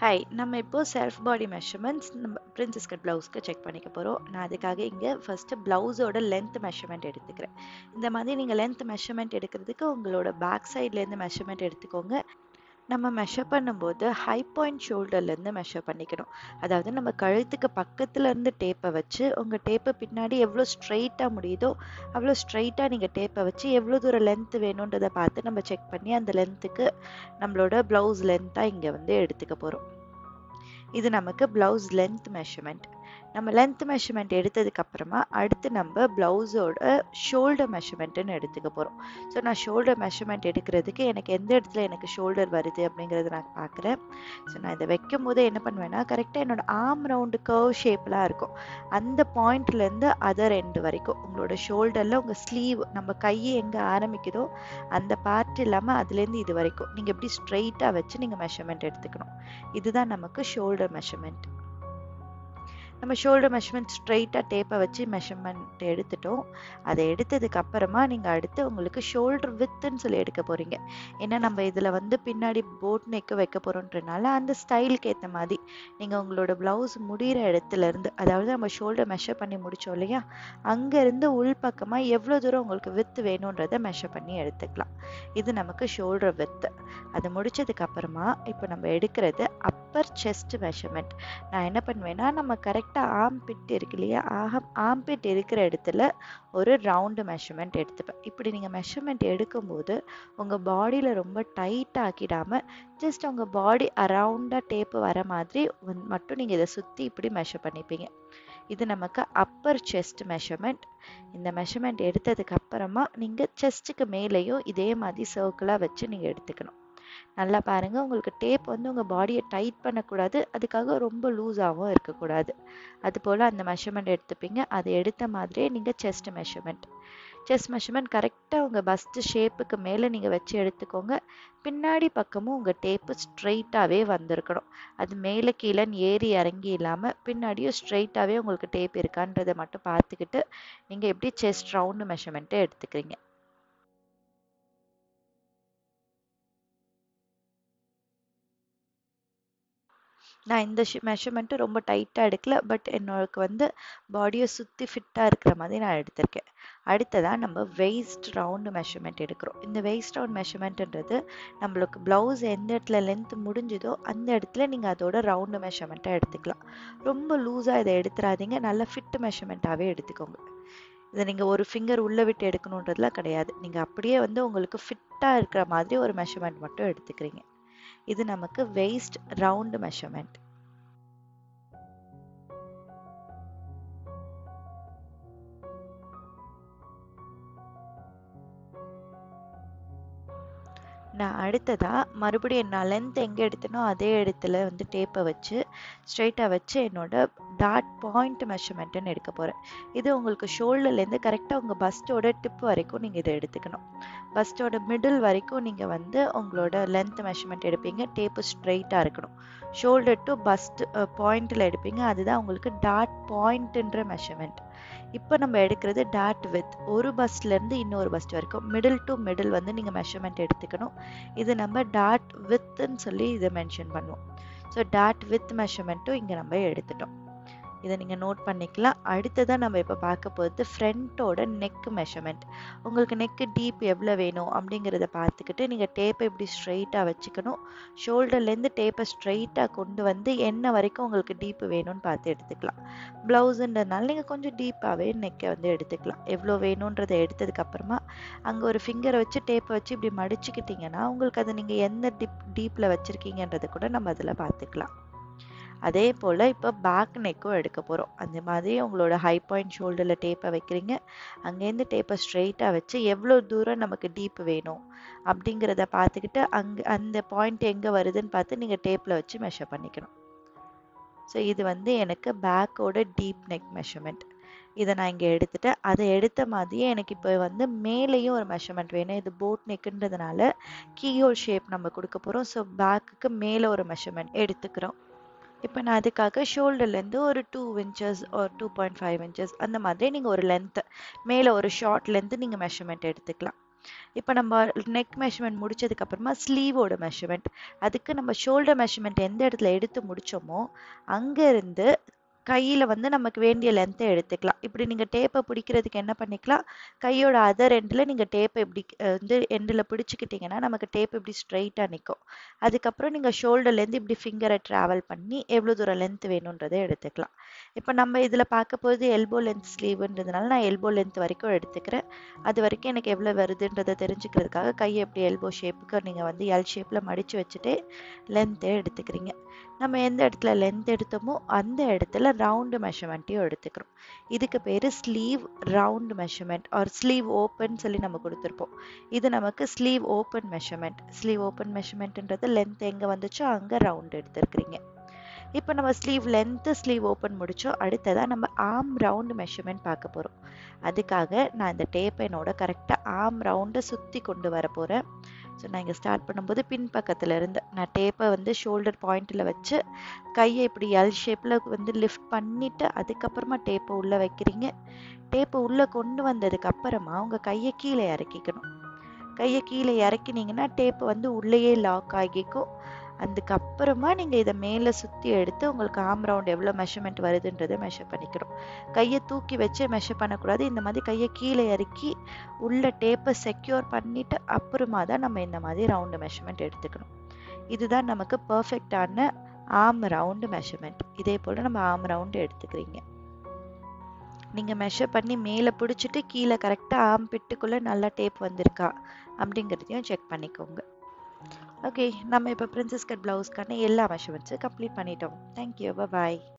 Hi, நம்ம இப்போ self பாடி measurements நம்ம பிரின்சஸ் கட் ப்ளவுஸ்க்கு செக் பண்ணிக்க போகிறோம். நான் அதுக்காக இங்கே ஃபஸ்ட்டு ப்ளவுஸோட லென்த் மெஷர்மெண்ட் எடுத்துக்கிறேன். இந்த மாதிரி நீங்கள் லென்த் மெஷர்மெண்ட் எடுக்கிறதுக்கு உங்களோட பேக் சைட்லேருந்து மெஷர்மெண்ட் எடுத்துக்கோங்க. நம்ம மெஷர் பண்ணும்போது ஹை பாயிண்ட் ஷோல்டர்லேருந்து மெஷர் பண்ணிக்கணும். அதாவது நம்ம கழுத்துக்கு பக்கத்துல இருந்து டேப்பை வச்சு உங்கள் டேப்பை பின்னாடி எவ்வளோ ஸ்ட்ரெயிட்டாக முடியுதோ அவ்வளோ ஸ்ட்ரெயிட்டாக நீங்கள் டேப்பை வச்சு எவ்வளோ தூரம் லென்த் வேணுன்றதை பார்த்து நம்ம செக் பண்ணி அந்த லென்த்துக்கு நம்மளோட ப்ளவுஸ் லென்த்தாக இங்கே வந்து எடுத்துக்க போகிறோம். இது நமக்கு பிளவுஸ் லென்த் மெஷர்மெண்ட். நம்ம லென்த் மெஷர்மெண்ட் எடுத்ததுக்கு அப்புறமா அடுத்து நம்ம பிளவுஸோட ஷோல்டர் மெஷர்மெண்ட்னு எடுத்துக்க போகிறோம். ஸோ நான் ஷோல்டர் மெஷர்மெண்ட் எடுக்கிறதுக்கு எனக்கு எந்த இடத்துல எனக்கு ஷோல்டர் வருது அப்படிங்கிறத நான் பார்க்குறேன். ஸோ நான் இதை வைக்கும் போது என்ன பண்ணுவேன்னா கரெக்டாக என்னோட ஆர்ம் ரவுண்டு கர்வ் ஷேப்லாம் இருக்கும். அந்த பாயிண்ட்லேருந்து அதர் எண்டு வரைக்கும் உங்களோட ஷோல்டரில் உங்கள் ஸ்லீவ் நம்ம கையை எங்கே ஆரம்பிக்குதோ அந்த பார்ட் இல்லாமல் அதுலேருந்து இது வரைக்கும் நீங்கள் எப்படி ஸ்ட்ரெயிட்டாக வச்சு நீங்கள் மெஷர்மெண்ட் எடுத்துக்கணும். இதுதான் நமக்கு ஷோல்டர் மெஷர்மெண்ட். நம்ம ஷோல்டர் மெஷர்மெண்ட் ஸ்ட்ரெயிட்டாக டேப்பை வச்சு மெஷர்மெண்ட் எடுத்துட்டோம். அதை எடுத்ததுக்கு அப்புறமா நீங்கள் அடுத்து உங்களுக்கு ஷோல்டர் வித்துன்னு சொல்லி எடுக்க போகிறீங்க. ஏன்னா நம்ம இதில் வந்து பின்னாடி போட் நெக்கு வைக்க போகிறோன்றனால அந்த ஸ்டைலுக்கு ஏற்ற மாதிரி நீங்கள் உங்களோட ப்ளவுஸ் முடிகிற இடத்துலேருந்து, அதாவது நம்ம ஷோல்டர் மெஷர் பண்ணி முடித்தோம் இல்லையா, அங்கேருந்து உள்பக்கமாக எவ்வளோ தூரம் உங்களுக்கு வித்து வேணுன்றதை மெஷர் பண்ணி எடுத்துக்கலாம். இது நமக்கு ஷோல்டர் வித்து. அது முடிச்சதுக்கு அப்புறமா இப்போ நம்ம எடுக்கிறது அப்பர் செஸ்ட் மெஷர்மெண்ட். நான் என்ன பண்ணுவேன்னா நம்ம கரெக்டாக ஆர்ம்பிட் இருக்கு இல்லையா, ஆர்ம்பிட் இருக்கிற இடத்துல ஒரு ரவுண்டு மெஷர்மெண்ட் எடுத்துப்பேன். இப்படி நீங்கள் மெஷர்மெண்ட் எடுக்கும்போது உங்கள் பாடியில் ரொம்ப டைட் ஆக்கிடாமல் ஜஸ்ட் உங்கள் பாடி அரவுண்டாக டேப்பு வர மாதிரி மட்டும் நீங்கள் இதை சுற்றி இப்படி மெஷர் பண்ணிப்பீங்க. இது நமக்கு அப்பர் செஸ்ட் மெஷர்மெண்ட். இந்த மெஷர்மெண்ட் எடுத்ததுக்கு அப்புறமா நீங்கள் செஸ்ட்டுக்கு மேலேயும் இதே மாதிரி சர்க்கிளாக வச்சு நீங்கள் எடுத்துக்கணும். நல்லா பாருங்கள், உங்களுக்கு டேப் வந்து உங்கள் பாடியை டைட் பண்ணக்கூடாது, அதுக்காக ரொம்ப லூஸாகவும் இருக்கக்கூடாது. அதுபோல் அந்த மெஷர்மெண்ட் எடுத்துப்பீங்க. அதை எடுத்த மாதிரியே நீங்கள் செஸ்ட் மெஷர்மெண்ட் கரெக்டாக உங்கள் பஸ்ட் ஷேப்புக்கு மேலே நீங்கள் வச்சு எடுத்துக்கோங்க. பின்னாடி பக்கமும் உங்கள் டேப்பு ஸ்ட்ரெயிட்டாகவே வந்திருக்கணும். அது மேலே கீழேன்னு ஏறி இறங்கி இல்லாமல் பின்னாடியும் ஸ்ட்ரெயிட்டாகவே உங்களுக்கு டேப் இருக்கான்றதை மட்டும் பார்த்துக்கிட்டு நீங்கள் எப்படி செஸ்ட் ரவுண்டு மெஷர்மெண்ட்டை எடுத்துக்கிறீங்க. நான் இந்த மெஷர்மெண்ட்டு ரொம்ப டைட்டாக எடுக்கல, பட் என்னோடக்கு வந்து பாடியை சுற்றி ஃபிட்டாக இருக்கிற மாதிரி நான் எடுத்திருக்கேன். அடுத்ததாக நம்ம வெயிஸ்ட் ரவுண்டு மெஷர்மெண்ட் எடுக்கிறோம். இந்த வெயிஸ்ட் ரவுண்ட் மெஷர்மெண்ட்டுன்றது நம்மளுக்கு ப்ளவுஸ் எந்த இடத்துல லென்த் முடிஞ்சுதோ அந்த இடத்துல நீங்கள் அதோட ரவுண்டு மெஷர்மெண்ட்டாக எடுத்துக்கலாம். ரொம்ப லூஸாக இதை எடுத்துடாதீங்க, நல்ல ஃபிட் மெஷர்மெண்ட்டாகவே எடுத்துக்கோங்க. இதை நீங்கள் ஒரு ஃபிங்கர் உள்ளே விட்டு எடுக்கணுன்றதுலாம் கிடையாது. நீங்கள் அப்படியே வந்து உங்களுக்கு ஃபிட்டாக இருக்கிற மாதிரி ஒரு மெஷர்மெண்ட் மட்டும் எடுத்துக்கிறீங்க. இது நமக்கு வெயிஸ்ட் ரவுண்டு மெஷர்மெண்ட். நான் அடுத்ததாக மறுபடியும் நான் லென்த் எங்கே எடுத்தனோ அதே இடத்துல வந்து டேப்பை வச்சு ஸ்ட்ரெயிட்டாக வச்சு என்னோட டாட் பாயிண்ட் மெஷர்மெண்ட்டுன்னு எடுக்க போகிறேன். இது உங்களுக்கு ஷோல்டர்லேருந்து கரெக்டாக உங்கள் பஸ்ட்டோட டிப் வரைக்கும் நீங்கள் இதை எடுத்துக்கணும். பஸ்ட்டோட மிடில் வரைக்கும் நீங்கள் வந்து உங்களோட லென்த் மெஷர்மெண்ட் எடுப்பீங்க. டேப்பு ஸ்ட்ரெயிட்டாக இருக்கணும். ஷோல்டர் டு பஸ்ட் பாயிண்டில் எடுப்பீங்க. அதுதான் உங்களுக்கு டாட் பாயிண்ட்டுன்ற மெஷர்மெண்ட். இப்போ நம்ம எடுக்கிறது டாட் வித், ஒரு பஸ்ட்லேருந்து இன்னொரு பஸ்ட் வரைக்கும் மிடில் டு மிடில் வந்து நீங்கள் மெஷர்மெண்ட் எடுத்துக்கணும். இது நம்ம டாட் வித்துன்னு சொல்லி இதை மென்ஷன் பண்ணுவோம். ஸோ டாட் வித் மெஷர்மெண்ட்டும் இங்கே நம்ம எடுத்துட்டோம். இதை நீங்கள் நோட் பண்ணிக்கலாம். அடுத்ததான் நம்ம இப்போ பார்க்க போகிறது ஃப்ரண்ட்டோட நெக் மெஷர்மெண்ட். உங்களுக்கு நெக்கு டீப் எவ்வளோ வேணும் அப்படிங்கிறத பார்த்துக்கிட்டு நீங்கள் டேப்பை இப்படி ஸ்ட்ரெயிட்டாக வச்சுக்கணும். ஷோல்டர்லேருந்து டேப்பை ஸ்ட்ரெயிட்டாக கொண்டு வந்து என்ன வரைக்கும் உங்களுக்கு டீப்பு வேணும்னு பார்த்து எடுத்துக்கலாம். ப்ளவுஸுன்றதுனால நீங்கள் கொஞ்சம் டீப்பாகவே நெக்கை வந்து எடுத்துக்கலாம். எவ்வளோ வேணுன்றதை எடுத்ததுக்கப்புறமா அங்கே ஒரு ஃபிங்கரை வச்சு டேப்பை வச்சு இப்படி மடிச்சுக்கிட்டிங்கன்னா உங்களுக்கு அதை நீங்கள் எந்த டீப்பில் வச்சுருக்கீங்கன்றதை கூட நம்ம அதில் பார்த்துக்கலாம். அதே போல் இப்போ பேக் நெக்கும் எடுக்க போகிறோம். அந்த மாதிரி உங்களோட ஹை பாயிண்ட் ஷோல்டரில் டேப்பை வைக்கிறீங்க. அங்கேருந்து டேப்பை ஸ்ட்ரெயிட்டாக வச்சு எவ்வளோ தூரம் நமக்கு டீப் வேணும் அப்படிங்கிறத பார்த்துக்கிட்டு அந்த பாயிண்ட் எங்கே வருதுன்னு பார்த்து நீங்கள் டேப்பில் வச்சு மெஷர் பண்ணிக்கணும். ஸோ இது வந்து எனக்கு பேக்கோட டீப் நெக் மெஷர்மெண்ட். இதை நான் இங்கே எடுத்துட்டேன். அதை எடுத்த மாதிரியே எனக்கு இப்போ வந்து மேலேயும் ஒரு மெஷர்மெண்ட் வேணும். இது போட் நெக்குன்றதுனால கீஹோல் ஷேப் நம்ம கொடுக்க போகிறோம். ஸோ பேக்குக்கு மேலே ஒரு மெஷர்மெண்ட் எடுத்துக்கிறோம். இப்போ நான் அதுக்காக ஷோல்டர்லேருந்து ஒரு 2 இன்ச்சஸ் ஒரு 2.5 இன்ச்சஸ் அந்த மாதிரி நீங்கள் ஒரு லென்த்து மேலே ஒரு ஷார்ட் லென்த்து நீங்கள் மெஷர்மெண்ட் எடுத்துக்கலாம். இப்போ நம்ம நெக் மெஷர்மெண்ட் முடிச்சதுக்கு அப்புறமா ஸ்லீவோட மெஷர்மெண்ட். அதுக்கு நம்ம ஷோல்டர் மெஷர்மெண்ட் எந்த இடத்துல எடுத்து முடிச்சோமோ அங்க இருந்து கையில வந்து நமக்கு வேண்டிய லென்த்தை எடுத்துக்கலாம். இப்படி நீங்க டேப்பை பிடிக்கிறதுக்கு என்ன பண்ணிக்கலாம், கையோட அதர் எண்ட்ல நீங்க டேப்பை இப்படி வந்து எண்டில் பிடிச்சிக்கிட்டீங்கன்னா நமக்கு டேப் இப்படி ஸ்ட்ரைட்டா நிற்கும். அதுக்கப்புறம் நீங்க ஷோல்டர்ல இருந்து இப்படி ஃபிங்கரை டிராவல் பண்ணி எவ்வளவு தூரம் லென்த் வேணும்ன்றதை எடுத்துக்கலாம். இப்போ நம்ம இதுல பார்க்க போகுது எல்போ லென்த் ஸ்லீவ்ன்றதுனால நான் எல்போ லென்த் வரைக்கும் எடுத்துக்கிறேன். அது வரைக்கும் எனக்கு எவ்வளவு வருதுன்றதை தெரிஞ்சுக்கிறதுக்காக கையை எப்படி எல்போ ஷேப்புக்கு நீங்க வந்து எல் ஷேப்ல மடிச்சு வச்சுட்டு லென்த்தை எடுத்துக்கிறீங்க. நம்ம எந்த இடத்துல லென்த் எடுத்தோமோ அந்த இடத்துல ரவுண்டு மெஷர்மெண்ட்டையும் எடுத்துக்கிறோம். இதுக்கு பேரு sleeve round measurement or sleeve open சொல்லி நம்ம கொடுத்துருப்போம். இது நமக்கு sleeve open measurement. Sleeve open மெஷர்மெண்ட்ன்றது லென்த் எங்க வந்துச்சோ அங்க ரவுண்ட் எடுத்திருக்கிறீங்க. இப்போ நம்ம ஸ்லீவ் லென்த் ஸ்லீவ் ஓப்பன் முடிச்சோம். அடுத்ததா நம்ம ஆர்ம் ரவுண்ட் மெஷர்மெண்ட் பார்க்க போறோம். அதுக்காக நான் இந்த டேப் என்னோட கரெக்டா ஆர்ம் ரவுண்டை சுத்தி கொண்டு வர போறேன். ஸோ நான் இங்கே ஸ்டார்ட் பண்ணும்போது பின் பக்கத்துல இருந்து நான் டேப்பை வந்து ஷோல்டர் பாயிண்ட்ல வச்சு கையை இப்படி எல் ஷேப்ல வந்து லிஃப்ட் பண்ணிட்டு அதுக்கப்புறமா டேப்பை உள்ள வைக்கிறீங்க. டேப்பை உள்ள கொண்டு வந்ததுக்கு அப்புறமா உங்க கையை கீழே இறக்கிக்கணும். கையை கீழே இறக்கினீங்கன்னா டேப் வந்து உள்ளேயே லாக் ஆகிக்கும். அதுக்கப்புறமா நீங்க இதை மேல சுத்தி எடுத்து உங்களுக்கு ஆர்ம் ரவுண்ட் எவ்வளவு மெஷர்மெண்ட் வருதுன்றதை மெஷர் பண்ணிக்கணும். கையை தூக்கி வச்சு மெஷர் பண்ணக்கூடாது. இந்த மாதிரி கையை கீழே இறக்கி உள்ள டேப்பை செக்யூர் பண்ணிட்டு அப்புறமா தான் நம்ம இந்த மாதிரி ரவுண்டு மெஷர்மெண்ட் எடுத்துக்கணும். இதுதான் நமக்கு பர்ஃபெக்டான ஆர்ம் ரவுண்டு மெஷர்மெண்ட். இதே போல நம்ம ஆர்ம் ரவுண்டு எடுத்துக்கிறீங்க. நீங்க மெஷர் பண்ணி மேலே பிடிச்சிட்டு கீழே கரெக்டா ஆர்ம் பிட்டுக்குள்ள நல்லா டேப் வந்திருக்கா அப்படிங்கிறதையும் செக் பண்ணிக்கோங்க. ஓகே, நம்ம இப்போ பிரின்சஸ் கட் பிளவுஸ்க்கான எல்லா மெஷர்மெண்ட்ஸும் கம்ப்ளீட் பண்ணிட்டோம். தேங்க்யூ, பாய்.